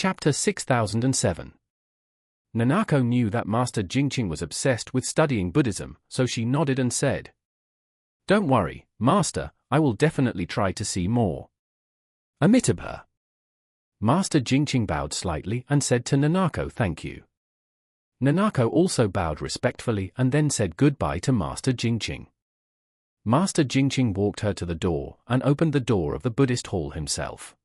Chapter 6007. Nanako knew that Master Jingqing was obsessed with studying Buddhism, so she nodded and said, "Don't worry, Master, I will definitely try to see more." Amitabha. Master Jingqing bowed slightly and said to Nanako, "Thank you." Nanako also bowed respectfully and then said goodbye to Master Jingqing. Master Jingqing walked her to the door and opened the door of the Buddhist hall himself.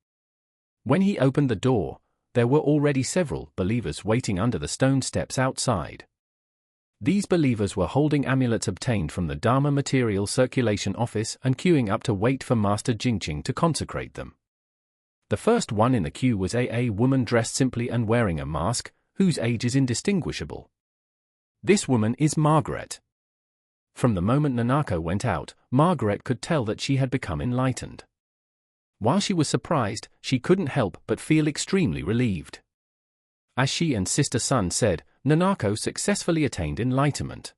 When he opened the door, there were already several believers waiting under the stone steps outside. These believers were holding amulets obtained from the Dharma Material Circulation Office and queuing up to wait for Master Jingqing to consecrate them. The first one in the queue was a woman dressed simply and wearing a mask, whose age is indistinguishable. This woman is Margaret. From the moment Nanako went out, Margaret could tell that she had become enlightened. While she was surprised, she couldn't help but feel extremely relieved. As she and Sister Sun said, Nanako successfully attained enlightenment.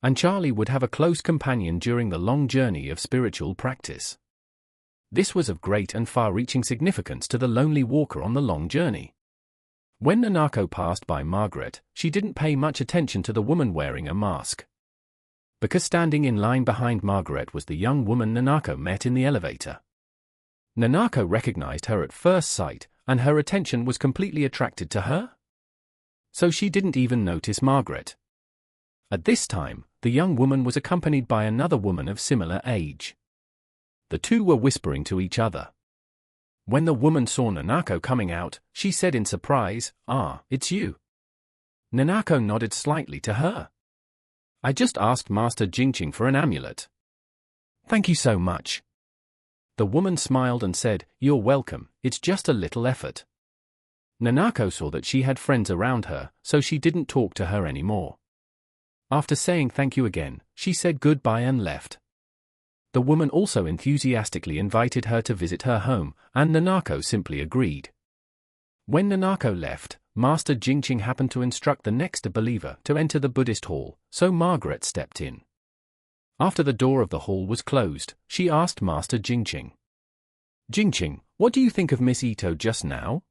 And Charlie would have a close companion during the long journey of spiritual practice. This was of great and far-reaching significance to the lonely walker on the long journey. When Nanako passed by Margaret, she didn't pay much attention to the woman wearing a mask. Because standing in line behind Margaret was the young woman Nanako met in the elevator. Nanako recognized her at first sight, and her attention was completely attracted to her. So she didn't even notice Margaret. At this time, the young woman was accompanied by another woman of similar age. The two were whispering to each other. When the woman saw Nanako coming out, she said in surprise, "Ah, it's you." Nanako nodded slightly to her. "I just asked Master Jingqing for an amulet." "Thank you so much." The woman smiled and said, "You're welcome, it's just a little effort." Nanako saw that she had friends around her, so she didn't talk to her anymore. After saying thank you again, she said goodbye and left. The woman also enthusiastically invited her to visit her home, and Nanako simply agreed. When Nanako left, Master Jingqing happened to instruct the next believer to enter the Buddhist hall, so Margaret stepped in. After the door of the hall was closed, she asked Master Jingqing, "Jingqing, what do you think of Miss Ito just now?"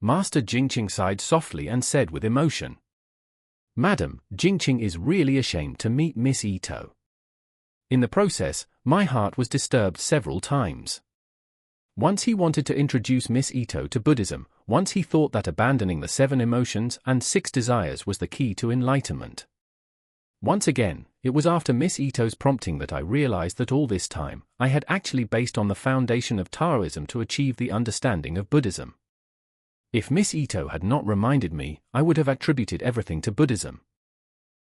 Master Jingqing sighed softly and said with emotion, "Madam, Jingqing is really ashamed to meet Miss Ito. In the process, my heart was disturbed several times. Once he wanted to introduce Miss Ito to Buddhism, once he thought that abandoning the 7 emotions and 6 desires was the key to enlightenment. Once again, it was after Miss Ito's prompting that I realized that all this time, I had actually based on the foundation of Taoism to achieve the understanding of Buddhism. If Miss Ito had not reminded me, I would have attributed everything to Buddhism."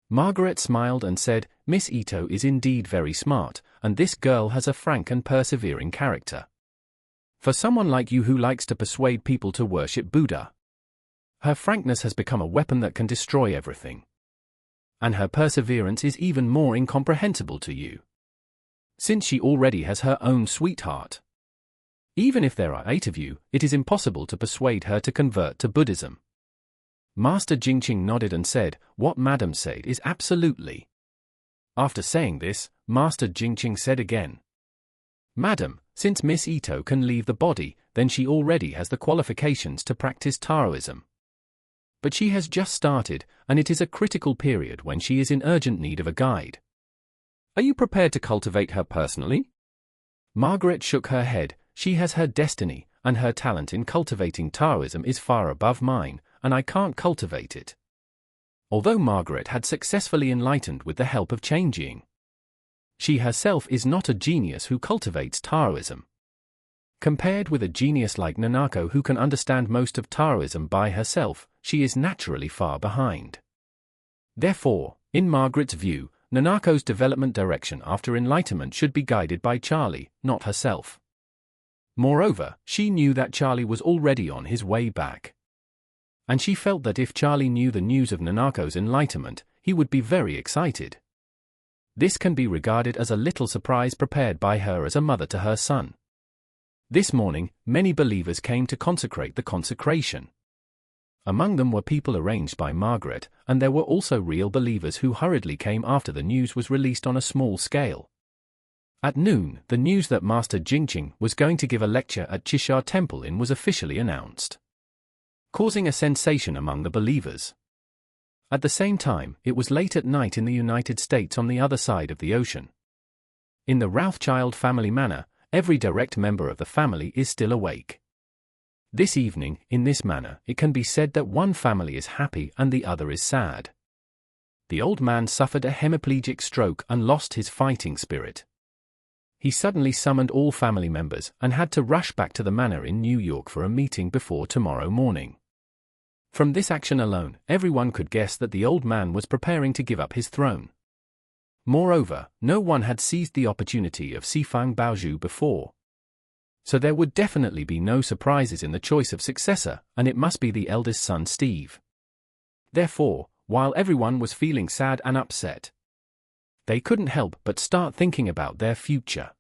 Margaret smiled and said, "Miss Ito is indeed very smart, and this girl has a frank and persevering character. For someone like you who likes to persuade people to worship Buddha, her frankness has become a weapon that can destroy everything. And her perseverance is even more incomprehensible to you, since she already has her own sweetheart. Even if there are 8 of you, it is impossible to persuade her to convert to Buddhism." Master Jingqing nodded and said, "What Madam said is absolutely." After saying this, Master Jingqing said again, "Madam, since Miss Ito can leave the body, then she already has the qualifications to practice Taoism. But she has just started, and it is a critical period when she is in urgent need of a guide. Are you prepared to cultivate her personally?" Margaret shook her head. "She has her destiny, and her talent in cultivating Taoism is far above mine, and I can't cultivate it." Although Margaret had successfully enlightened with the help of Changjiang, she herself is not a genius who cultivates Taoism. Compared with a genius like Nanako who can understand most of Taoism by herself, she is naturally far behind. Therefore, in Margaret's view, Nanako's development direction after enlightenment should be guided by Charlie, not herself. Moreover, she knew that Charlie was already on his way back. And she felt that if Charlie knew the news of Nanako's enlightenment, he would be very excited. This can be regarded as a little surprise prepared by her as a mother to her son. This morning, many believers came to consecrate the consecration. Among them were people arranged by Margaret, and there were also real believers who hurriedly came after the news was released on a small scale. At noon, the news that Master Jingqing was going to give a lecture at Chisha Temple Inn was officially announced. causing a sensation among the believers. At the same time, it was late at night in the United States on the other side of the ocean. In the Rothschild family manor, every direct member of the family is still awake. This evening, in this manner, it can be said that one family is happy and the other is sad. The old man suffered a hemiplegic stroke and lost his fighting spirit. He suddenly summoned all family members and had to rush back to the manor in New York for a meeting before tomorrow morning. From this action alone, everyone could guess that the old man was preparing to give up his throne. Moreover, no one had seized the opportunity of Sifang Baoju before. So there would definitely be no surprises in the choice of successor, and it must be the eldest son Steve. Therefore, while everyone was feeling sad and upset, they couldn't help but start thinking about their future.